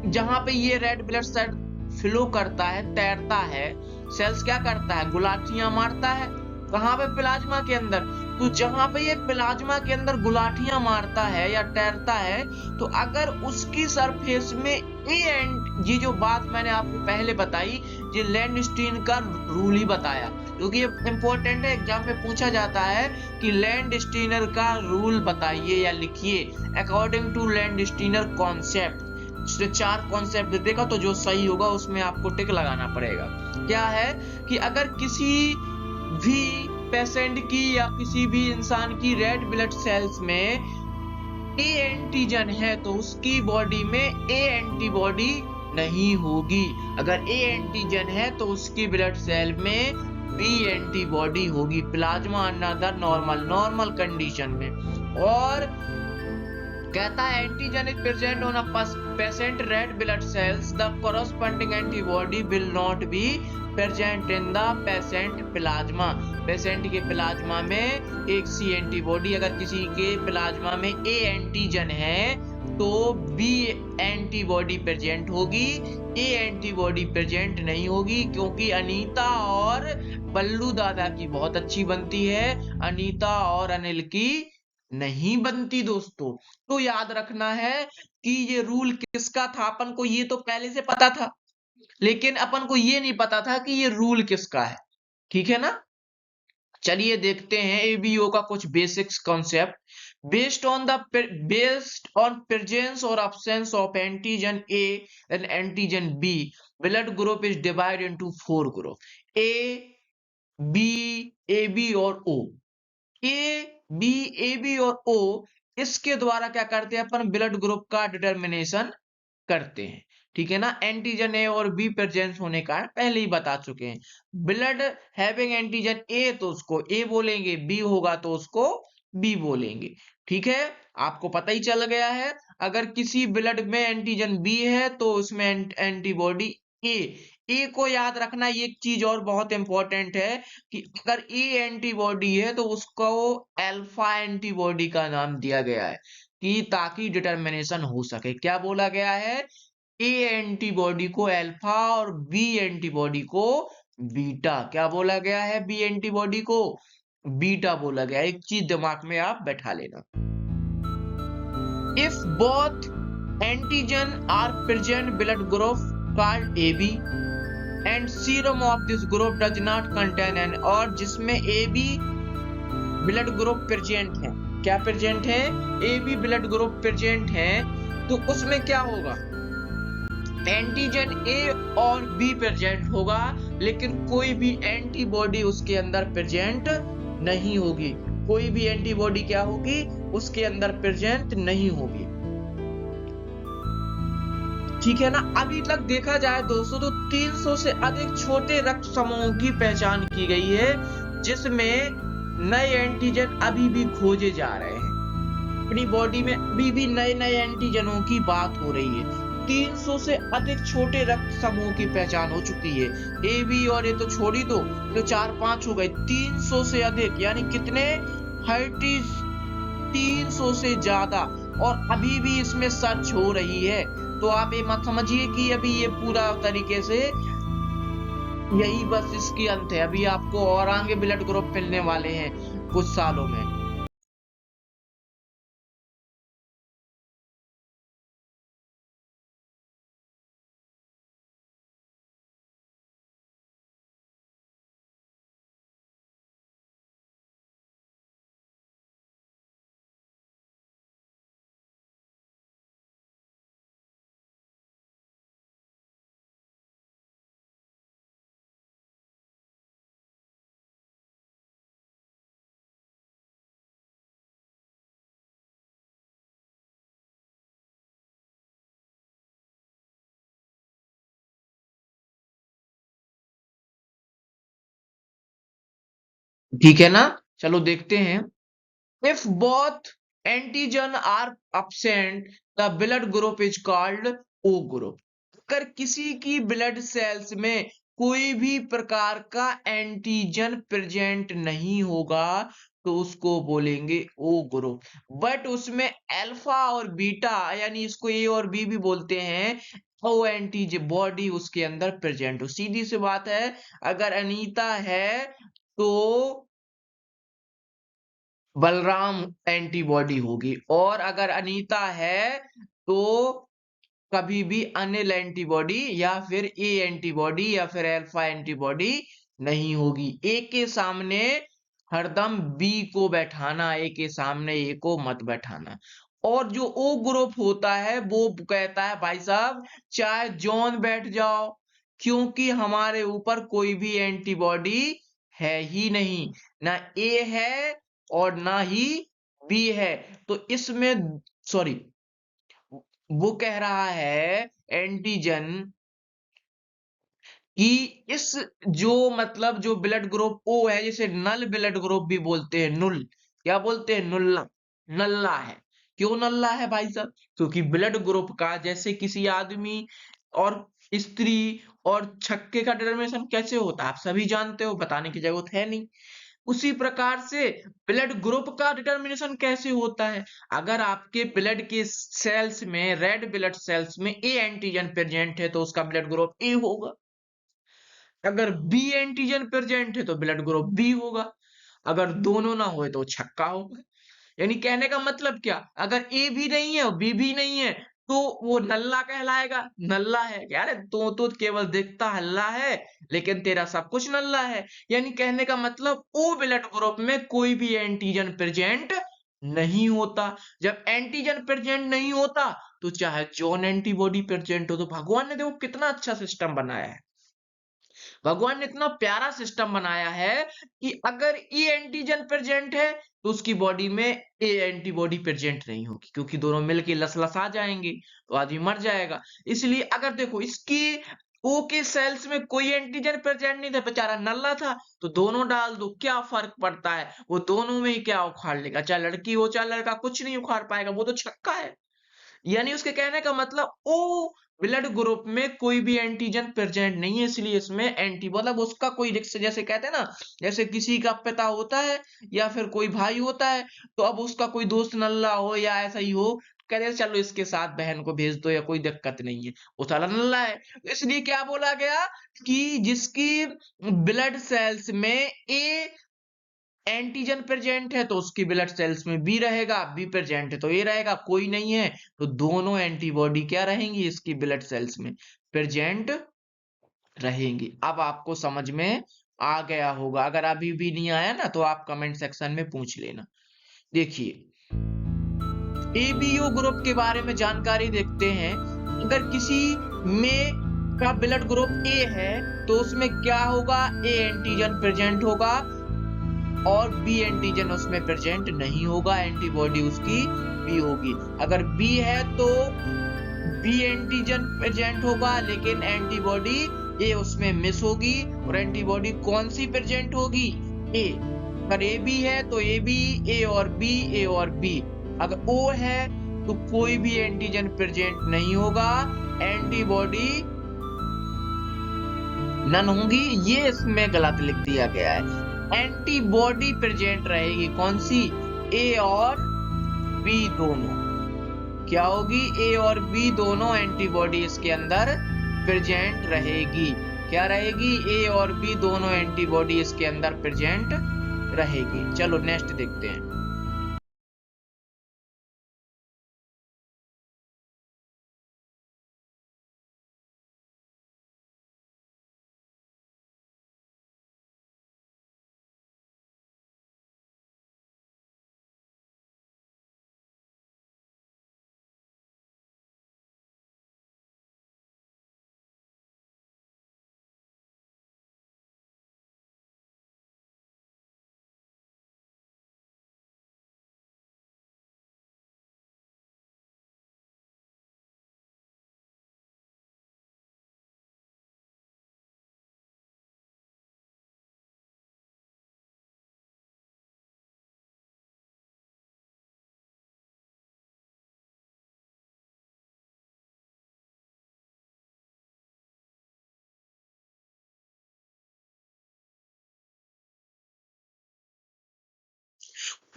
जहां पे ये रेड ब्लड सेल फ्लो करता है, तैरता है, सेल्स क्या करता है, गुलाटियां मारता है, कहां पे, प्लाज्मा के अंदर। तो जहां पे ये प्लाज्मा के अंदर गुलाटियां मारता है या तैरता है, तो अगर उसकी सरफेस में ये जो बात मैंने आपको पहले बताई, ये लैंडस्टीन का रूल ही बताया, क्योंकि ये इंपॉर्टेंट है, एग्जाम में पूछा जाता है कि लैंडस्टीनर का रूल बताइए या लिखिए अकॉर्डिंग टू लैंडस्टीनर कॉन्सेप्ट। उसने 4 कॉन्सेप्ट देगा, तो जो सही होगा उसमें आपको टिक लगाना पड़ेगा। क्या है कि अगर किसी भी पेशेंट की या किसी भी इंसान की रेड ब्लड सेल्स में ए एंटीजन है, तो उसकी बॉडी में ए एंटीबॉडी नहीं होगी। अगर ए एंटीजन है तो उसकी ब्लड सेल में बी एंटीबॉडी होगी, प्लाज्मा अनदर नॉर्मल कंडीशन में। और कहता है antigen is present on a patient red blood cells, the corresponding antibody will not be present in the patient plasma। Patient के प्लाज्मा में एक सी एंटीबॉडी, अगर किसी के प्लाज्मा में ए एंटीजन है तो बी एंटीबॉडी प्रेजेंट होगी, ए एंटीबॉडी प्रेजेंट नहीं होगी, क्योंकि अनीता और बल्लू दादा की बहुत अच्छी बनती है, अनीता और अनिल की नहीं बनती दोस्तों। तो याद रखना है कि ये रूल किसका था, अपन को ये तो पहले से पता था, लेकिन अपन को ये नहीं पता था कि ये रूल किसका है। ठीक है ना। चलिए देखते हैं एबीओ का कुछ basics concept. Based on presence और absence of antigen A and antigen B, blood group is divide into 4 group, A B, A B और O. A B, A B और ओ, इसके द्वारा क्या करते हैं अपन, ब्लड ग्रुप का डिटर्मिनेशन करते हैं। ठीक है ना। एंटीजन ए और बी प्रेजेंस होने का पहले ही बता चुके हैं। ब्लड हैविंग एंटीजन ए तो उसको ए बोलेंगे, बी होगा तो उसको बी बोलेंगे। ठीक है, आपको पता ही चल गया है। अगर किसी ब्लड में एंटीजन बी है तो उसमें एंटीबॉडी ए। ए को याद रखना, ये एक चीज और बहुत इंपॉर्टेंट है कि अगर ए एंटीबॉडी है तो उसको अल्फा एंटीबॉडी का नाम दिया गया है, कि ताकि डिटर्मिनेशन हो सके। क्या बोला गया है, ए एंटीबॉडी को अल्फा और बी एंटीबॉडी को बीटा। क्या बोला गया है, बी एंटीबॉडी को बीटा बोला गया। एक चीज दिमाग में आप बैठा लेना, if both antigen are present blood group called AB and serum of this group does not contain an, और जिसमें AB ब्लड ग्रुप प्रेजेंट है, क्या प्रेजेंट है, AB ब्लड ग्रुप प्रेजेंट है, तो उसमें क्या होगा, एंटीजन ए और बी प्रेजेंट होगा, लेकिन कोई भी एंटीबॉडी उसके अंदर प्रेजेंट नहीं होगी। कोई भी एंटीबॉडी क्या होगी, उसके अंदर प्रेजेंट नहीं होगी। ठीक है ना। अभी तक देखा जाए दोस्तों तो 300 से अधिक छोटे रक्त समूहों की पहचान की गई है, जिसमें नए एंटीजन अभी भी खोजे जा रहे हैं। अपनी बॉडी में अभी भी नए नए एंटीजनों की बात हो रही है। 300 से अधिक छोटे रक्त समूह की पहचान हो चुकी है। ए बी और ये तो छोड़ ही दो, तो 4-5 हो गए। 300 से अधिक यानी कितने, 300 से ज्यादा, और अभी भी इसमें सर्च हो रही है। तो आप ये मत समझिए कि अभी ये पूरा तरीके से यही बस इसकी अंत है। अभी आपको और आगे ब्लड ग्रुप मिलने वाले हैं कुछ सालों में। ठीक है ना। चलो देखते हैं। If both antigen are absent, the blood group is called O group. अगर किसी की ब्लड सेल्स में कोई भी प्रकार का एंटीजन प्रेजेंट नहीं होगा तो उसको बोलेंगे O ग्रुप। बट उसमें अल्फा और बीटा यानी इसको ए और बी भी बोलते हैं, ओ एंटीजन बॉडी उसके अंदर प्रेजेंट हो। सीधी सी बात है, अगर अनीता है तो बलराम एंटीबॉडी होगी, और अगर अनीता है तो कभी भी अनिल एंटीबॉडी या फिर ए एंटीबॉडी या फिर अल्फा एंटीबॉडी नहीं होगी। ए के सामने हरदम बी को बैठाना, ए के सामने ए को मत बैठाना। और जो ओ ग्रुप होता है वो कहता है भाई साहब चाहे जॉन बैठ जाओ, क्योंकि हमारे ऊपर कोई भी एंटीबॉडी है ही नहीं, ना ए है और ना ही बी है। तो इसमें सॉरी, वो कह रहा है एंटीजन कि इस जो मतलब जो ब्लड ग्रुप ओ है, जिसे नल ब्लड ग्रुप भी बोलते हैं, नुल क्या बोलते हैं, नुल्ला, नल्ला है। क्यों नल्ला है भाई साहब, क्योंकि ब्लड ग्रुप का जैसे किसी आदमी और स्त्री और छक्के का डिटर्मिनेशन कैसे होता है आप सभी जानते हो, बताने की जरूरत है नहीं। उसी प्रकार से ब्लड ग्रुप का डिटर्मिनेशन कैसे होता है? अगर आपके ब्लड के सेल्स में, रेड ब्लड सेल्स में ए एंटीजन प्रेजेंट है तो उसका ब्लड ग्रुप ए होगा। अगर बी एंटीजन प्रेजेंट है तो ब्लड ग्रुप बी होगा। अगर दोनों ना हो तो छक्का होगा। यानी कहने का मतलब क्या, अगर ए भी नहीं है और बी भी नहीं है तो वो नल्ला कहलाएगा। नल्ला है यार, तो केवल दिखता हल्ला है लेकिन तेरा सब कुछ नल्ला है। यानी कहने का मतलब ओ ब्लड ग्रुप में कोई भी एंटीजन प्रेजेंट नहीं होता। जब एंटीजन प्रेजेंट नहीं होता तो चाहे जॉन एंटीबॉडी प्रेजेंट हो। तो भगवान ने देखो कितना अच्छा सिस्टम बनाया है। भगवान ने इतना प्यारा सिस्टम बनाया है कि अगर ए एंटीजन प्रेजेंट है तो उसकी बॉडी में ए एंटीबॉडी प्रेजेंट नहीं होगी, क्योंकि दोनों मिलके लसलसा जाएंगे तो आदमी मर जाएगा। इसलिए अगर देखो इसकी ओ के सेल्स में कोई एंटीजन प्रेजेंट नहीं था, बेचारा नल्ला था, तो दोनों डाल दो, क्या फर्क पड़ता है, वो दोनों में ही क्या उखाड़ लेगा, चाहे लड़की हो चाहे लड़का, कुछ नहीं उखाड़ पाएगा, वो तो छक्का है। यानी उसके कहने का मतलब ओ ब्लड ग्रुप में कोई भी एंटीजन प्रेजेंट नहीं है, इसलिए इसमें एंटी मतलब उसका कोई रिस्क, जैसे कहते हैं ना, जैसे किसी का पिता होता है या फिर कोई भाई होता है तो अब उसका कोई दोस्त नल्ला हो या ऐसा ही हो, कहते चलो इसके साथ बहन को भेज दो या कोई दिक्कत नहीं है, वो साला नल्ला है। इसलिए क्या बोला गया कि जिसकी ब्लड सेल्स में ए एंटीजन प्रेजेंट है तो उसकी ब्लड सेल्स में बी रहेगा, बी प्रेजेंट है तो ए रहेगा, कोई नहीं है तो दोनों एंटीबॉडी क्या रहेंगी इसकी ब्लड सेल्स में प्रेजेंट रहेंगी। अब आपको समझ में आ गया होगा। अगर अभी भी नहीं आया ना तो आप कमेंट सेक्शन में पूछ लेना। देखिए एबीओ ग्रुप के बारे में जानकारी देखते हैं। अगर किसी में का ब्लड ग्रुप ए है तो उसमें क्या होगा, ए एंटीजन प्रेजेंट होगा और बी एंटीजन उसमें प्रेजेंट नहीं होगा, एंटीबॉडी उसकी बी होगी। अगर बी है तो बी एंटीजन प्रेजेंट होगा लेकिन एंटीबॉडी ए उसमें मिस होगी, और एंटीबॉडी कौन सी प्रेजेंट होगी, ए। अगर ए बी है तो ए बी, ए और बी, ए और बी। अगर ओ है तो कोई भी एंटीजन प्रेजेंट नहीं होगा, एंटीबॉडी नन होंगी। ये इसमें गलत लिख दिया गया है। एंटीबॉडी प्रेजेंट रहेगी कौन सी, ए और बी दोनों। क्या होगी, ए और बी दोनों एंटीबॉडी इसके अंदर प्रेजेंट रहेगी। क्या रहेगी, ए और बी दोनों एंटीबॉडी इसके अंदर प्रेजेंट रहेगी। चलो नेक्स्ट देखते हैं।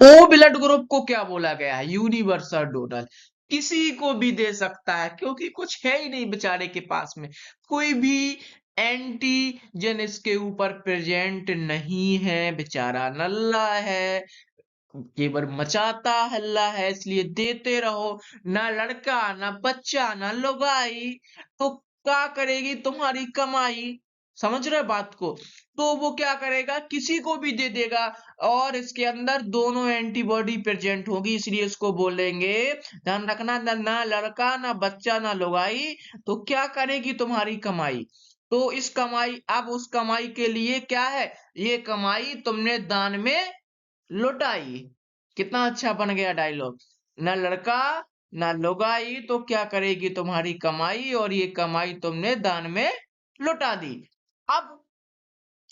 ओ ब्लड ग्रुप को क्या बोला गया है, यूनिवर्सल डोनर। किसी को भी दे सकता है क्योंकि कुछ है ही नहीं बेचारे के पास में, कोई भी एंटीजन इसके ऊपर प्रेजेंट नहीं है, बेचारा नल्ला है, केवल मचाता हल्ला है, इसलिए देते रहो। ना लड़का ना बच्चा ना लुगाई, तो क्या करेगी तुम्हारी कमाई। समझ रहे बात को, तो वो क्या करेगा, किसी को भी दे देगा और इसके अंदर दोनों एंटीबॉडी प्रेजेंट होगी, इसलिए इसको बोलेंगे, ध्यान रखना, ना लड़का ना बच्चा ना लुगाई, तो क्या करेगी तुम्हारी कमाई। तो इस कमाई, अब उस कमाई के लिए क्या है, ये कमाई तुमने दान में लुटाई। कितना अच्छा बन गया डायलॉग। ना लड़का ना लुगाई, तो क्या करेगी तुम्हारी कमाई, और ये कमाई तुमने दान में लुटा दी। अब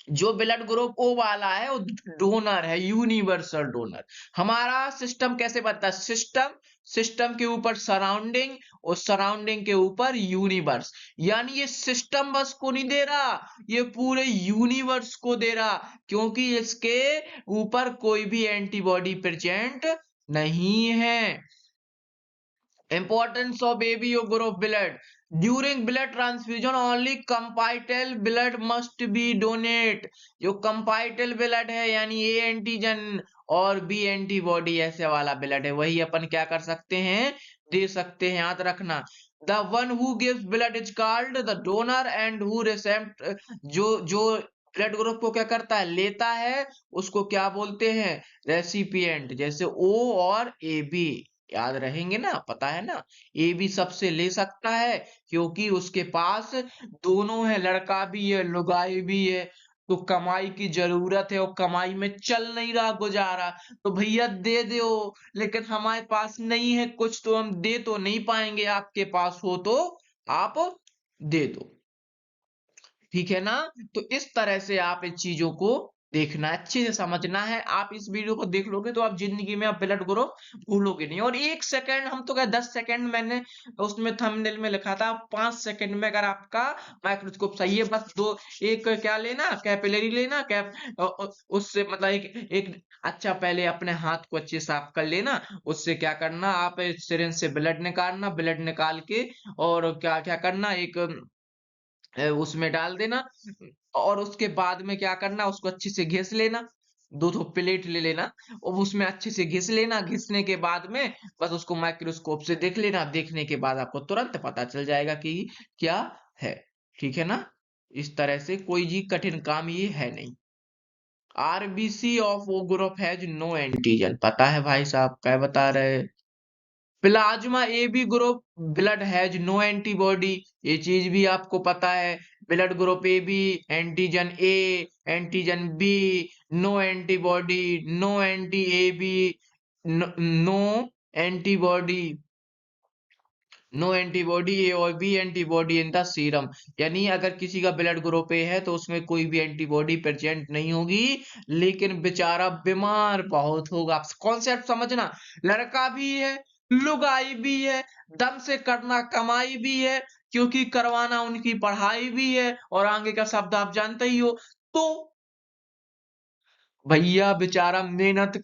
जो ब्लड ग्रुप ओ वाला है वो डोनर है, यूनिवर्सल डोनर। हमारा सिस्टम कैसे बनता है? सिस्टम के ऊपर सराउंडिंग और सराउंडिंग के ऊपर यूनिवर्स। यानी ये सिस्टम बस को नहीं दे रहा, ये पूरे यूनिवर्स को दे रहा, क्योंकि इसके ऊपर कोई भी एंटीबॉडी प्रेजेंट नहीं है। Importance of ABO group blood. During blood transfusion, only compatible blood must be donate. जो compatible blood है यानी A एंटीजन और B एंटीबॉडी ऐसे वाला ब्लड है, वही अपन क्या कर सकते हैं? दे सकते हैं। याद रखना, the one who gives blood is called the donor and who receives जो ब्लड ग्रुप को क्या करता है? लेता है, उसको क्या बोलते हैं? रेसिपिएंट। जैसे O और AB याद रहेंगे ना, पता है ना? ए भी सबसे ले सकता है क्योंकि उसके पास दोनों है, लड़का भी है लुगाई भी है, तो कमाई की जरूरत है और कमाई में चल नहीं रहा गुजारा, तो भैया दे दो। लेकिन हमारे पास नहीं है कुछ तो हम दे तो नहीं पाएंगे, आपके पास हो तो आप दे दो। ठीक है ना? तो इस तरह से आप इन चीजों को देखना है, अच्छे से समझना है। आप इस वीडियो को देख लोगे तो आप जिंदगी में आप ब्लड ग्रुप भूलोगे नहीं। और 1 सेकंड, हम तो क्या 10 सेकंड मैंने उसमें थंबनेल में लिखा था, 5 सेकंड में अगर आपका माइक्रोस्कोप सही है, बस दो एक क्या लेना, कैपिलरी लेना, उससे मतलब एक अच्छा पहले अपने हाथ को अच्छे साफ कर लेना। उससे क्या करना, आप सिरिंज से ब्लड निकालना, ब्लड निकाल के और क्या क्या करना, एक उसमें डाल देना और उसके बाद में क्या करना, उसको अच्छे से घिस लेना। 2 प्लेट ले लेना और उसमें अच्छे से घिस लेना। घिसने के बाद में बस उसको माइक्रोस्कोप से देख लेना। देखने के बाद आपको तुरंत पता चल जाएगा कि क्या है। ठीक है ना? इस तरह से कोई जी कठिन काम ये है नहीं। RBC of O group has no antigen. पता है भाई साहब, क्या बता रहे हैं? Plasma A B group blood has no antibody. ये चीज भी आपको पता है। Blood group A B, antigen A, antigen B, no antibody, no anti A B, no antibody, no antibody A और B antibody in the serum. यानी अगर किसी का ब्लड ग्रुप ए है तो उसमें कोई भी एंटीबॉडी प्रेजेंट नहीं होगी, लेकिन बेचारा बीमार बहुत होगा। कॉन्सेप्ट समझना, लड़का भी है, लुगाई भी है, दम से करना कमाई भी है, क्योंकि करवाना उनकी पढ़ाई भी है, और आगे का शब्द आप जानते ही हो। तो भैया बेचारा मेहनत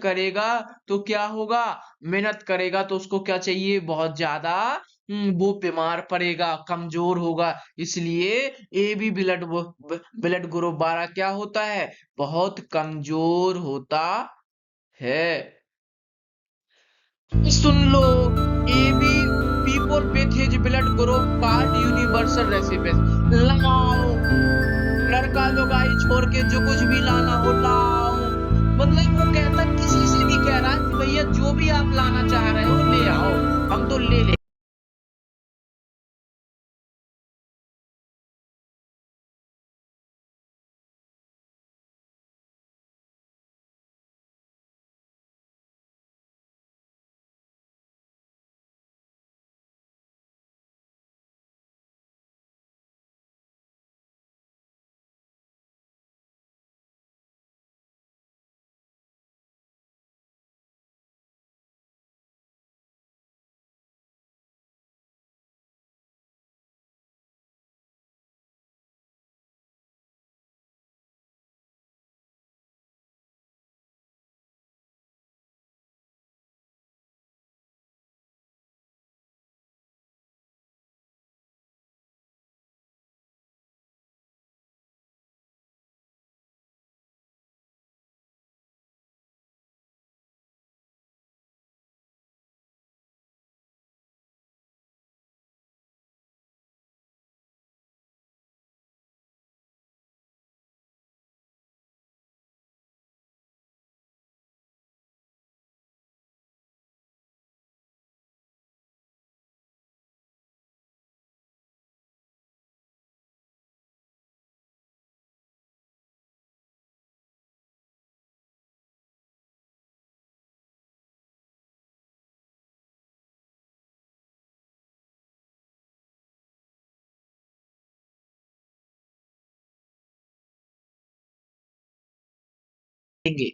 करेगा तो क्या होगा? मेहनत करेगा तो उसको क्या चाहिए? बहुत ज्यादा वो बीमार पड़ेगा, कमजोर होगा। इसलिए ए बी ब्लड ग्रुप 12 क्या होता है? बहुत कमजोर होता है। सुन लो, A B people with his blood group card universal recipient. लाओ, लड़का लुगाई छोड़ के जो कुछ भी लाना हो लाओ। मतलब वो कहता किसी से भी कह रहा है कि भैया जो भी आप लाना चाह रहे हो ले आओ, हम तो ले ले देंगे।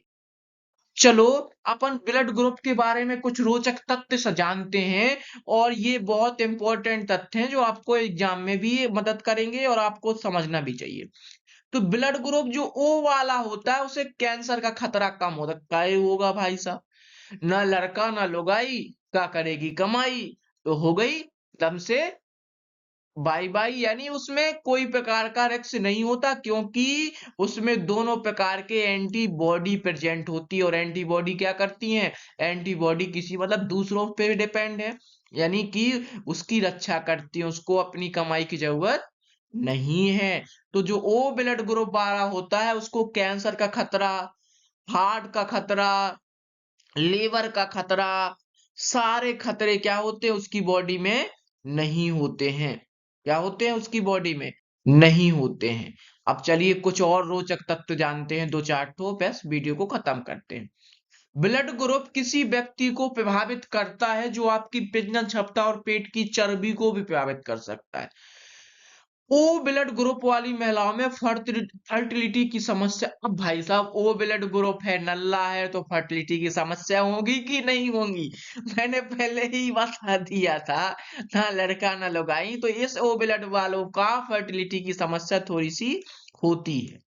चलो अपन ब्लड ग्रुप के बारे में कुछ रोचक तथ्य जानते हैं, और ये बहुत इंपॉर्टेंट तथ्य हैं जो आपको एग्जाम में भी मदद करेंगे और आपको समझना भी चाहिए। तो ब्लड ग्रुप जो ओ वाला होता है उसे कैंसर का खतरा कम हो सकता है, होगा भाई साहब। ना लड़का ना लुगाई क्या करेगी कमाई, तो हो गई दम से बाई बाई, यानी उसमें कोई प्रकार का रिस्क नहीं होता, क्योंकि उसमें दोनों प्रकार के एंटीबॉडी प्रेजेंट होती है। और एंटीबॉडी क्या करती हैं? एंटीबॉडी किसी मतलब दूसरों पे डिपेंड है, यानी कि उसकी रक्षा करती है, उसको अपनी कमाई की जरूरत नहीं है। तो जो ओ ब्लड ग्रुप वाला होता है उसको कैंसर का खतरा, हार्ट का खतरा, लीवर का खतरा, सारे खतरे क्या होते हैं उसकी बॉडी में? नहीं होते हैं। क्या होते हैं उसकी बॉडी में? नहीं होते हैं। अब चलिए कुछ और रोचक तथ्य जानते हैं, 2-4 ठो, बस वीडियो को खत्म करते हैं। ब्लड ग्रुप किसी व्यक्ति को प्रभावित करता है जो आपकी प्रजनन क्षमता और पेट की चर्बी को भी प्रभावित कर सकता है। ओ ब्लड ग्रुप वाली महिलाओं में फर्टिलिटी की समस्या, अब भाई साहब ओ ब्लड ग्रुप है, नल्ला है, तो फर्टिलिटी की समस्या होगी कि नहीं होगी? मैंने पहले ही बता दिया था, ना लड़का ना लुगाई, तो इस ओ ब्लड वालों का फर्टिलिटी की समस्या थोड़ी सी होती है।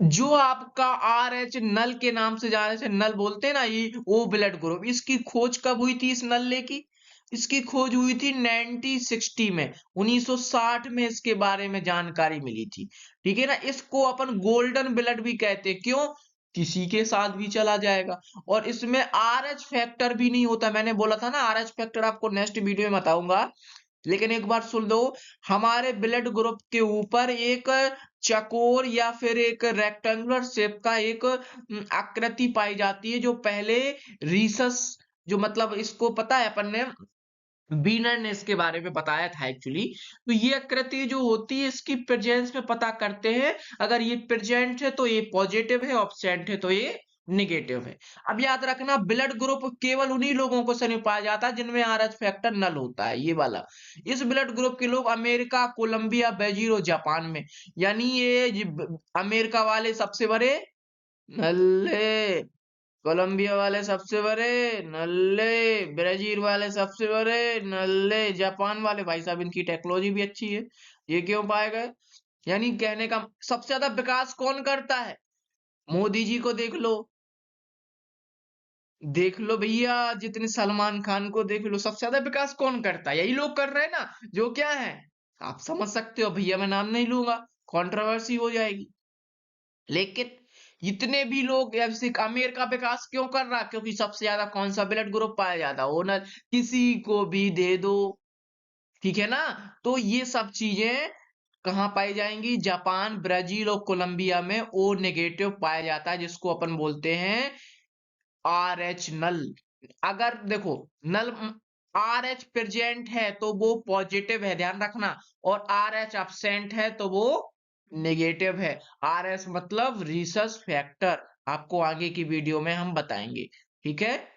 जो आपका आर एच नल के नाम से जाने से नल बोलते हैं ना, ये ओ ब्लड ग्रुप, इसकी खोज कब हुई थी इस नल्ले की? इसकी खोज हुई थी 1960 में, 1960 में इसके बारे में जानकारी मिली थी। ठीक है ना? इसको अपन गोल्डन ब्लड भी कहते हैं। क्यों? किसी के साथ भी चला जाएगा, और इसमें आर एच फैक्टर भी नहीं होता। मैंने बोला था ना आर एच फैक्टर आपको नेक्स्ट वीडियो में बताऊंगा, लेकिन एक बार सुन लो, हमारे ब्लड ग्रुप के ऊपर एक चकोर या फिर एक रेक्टेंगुलर शेप का एक आकृति पाई जाती है, जो पहले रीसस, जो मतलब इसको पता है अपन ने, बीनर ने इसके बारे में बताया था एक्चुअली। तो ये आकृति जो होती है इसकी प्रेजेंस में पता करते हैं, अगर ये प्रेजेंट है तो ये पॉजिटिव है, एब्सेंट है तो ये निगेटिव है। अब याद रखना ब्लड ग्रुप केवल उन्हीं लोगों को शरीर में पाया जाता है जिनमें आरएच फैक्टर नल होता है, ये वाला। इस ब्लड ग्रुप के लोग अमेरिका, कोलंबिया, ब्राजील और जापान में, यानी ये अमेरिका वाले सबसे बड़े नल्ले, कोलंबिया वाले सबसे बड़े नल्ले, ब्राजील वाले सबसे बड़े नल्ले, जापान वाले भाई साहब इनकी टेक्नोलॉजी भी अच्छी है, ये क्यों पाए गए? यानी कहने का सबसे ज्यादा विकास कौन करता है? मोदी जी को देख लो भैया, जितने सलमान खान को देख लो, सबसे ज्यादा विकास कौन करता है? यही लोग कर रहे हैं ना, जो क्या है आप समझ सकते हो, भैया मैं नाम नहीं लूंगा, कंट्रोवर्सी हो जाएगी। लेकिन इतने भी लोग, ऐसे अमेरिका विकास क्यों कर रहा? क्योंकि सबसे ज्यादा कौन सा ब्लड ग्रुप पाया जाता है? ओनर, किसी को भी दे दो, ठीक है ना? तो ये सब चीजें कहाँ पाई जाएंगी? जापान, ब्राजील और कोलंबिया में ओ नेगेटिव पाया जाता है, जिसको अपन बोलते हैं आर एच नल। अगर देखो, नल आर एच प्रेजेंट है तो वो पॉजिटिव है, ध्यान रखना, और आर एच absent है तो वो नेगेटिव है। आर एस मतलब रिसर्च फैक्टर, आपको आगे की वीडियो में हम बताएंगे, ठीक है?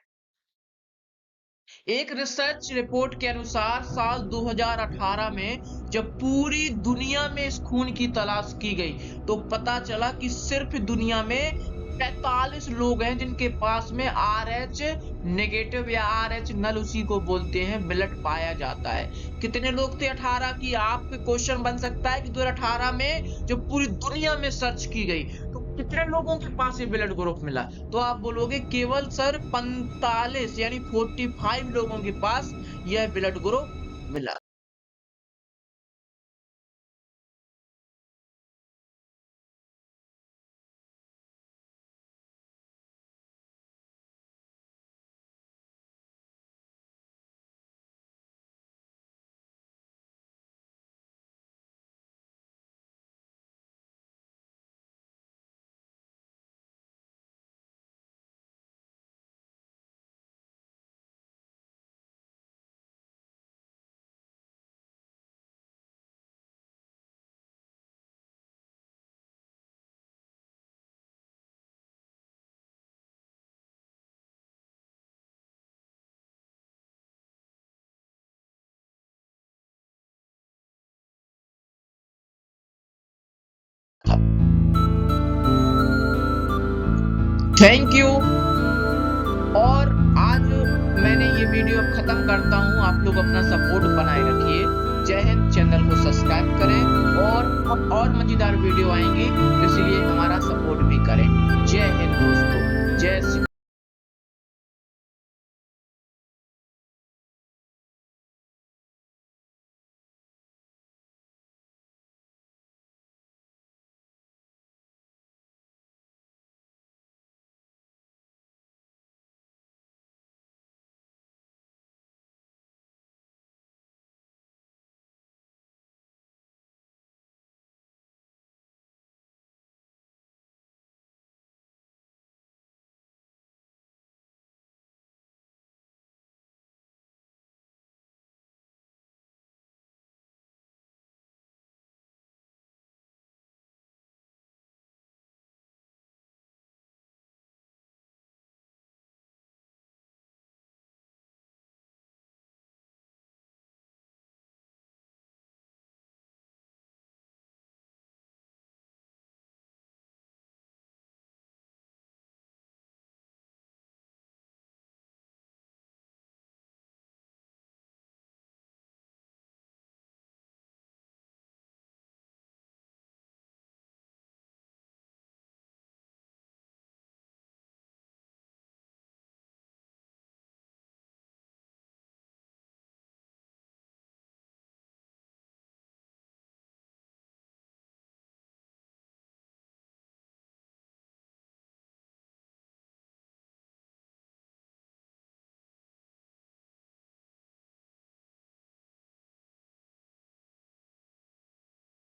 एक रिसर्च रिपोर्ट के अनुसार साल 2018 में जब पूरी दुनिया में इस खून की तलाश की गई, तो पता चला कि सिर्फ दुनिया में 45 लोग हैं जिनके पास में आर एच नेगेटिव या आर एच नल, उसी को बोलते हैं, ब्लड पाया जाता है। कितने लोग थे? 18 की। आपके क्वेश्चन बन सकता है कि 2018 में जब पूरी दुनिया में सर्च की गई तो कितने लोगों के पास ये ब्लड ग्रुप मिला? तो आप बोलोगे केवल सर 45 यानी 45 लोगों के पास यह ब्लड ग्रुप मिला। Thank you. और आज मैंने ये वीडियो अब खत्म करता हूँ। आप लोग अपना सपोर्ट बनाए रखिए। जय हिंद। चैनल को सब्सक्राइब करें और मजेदार वीडियो आएंगे, इसलिए हमारा सपोर्ट भी करें। जय हिंद दोस्तों। जय श्री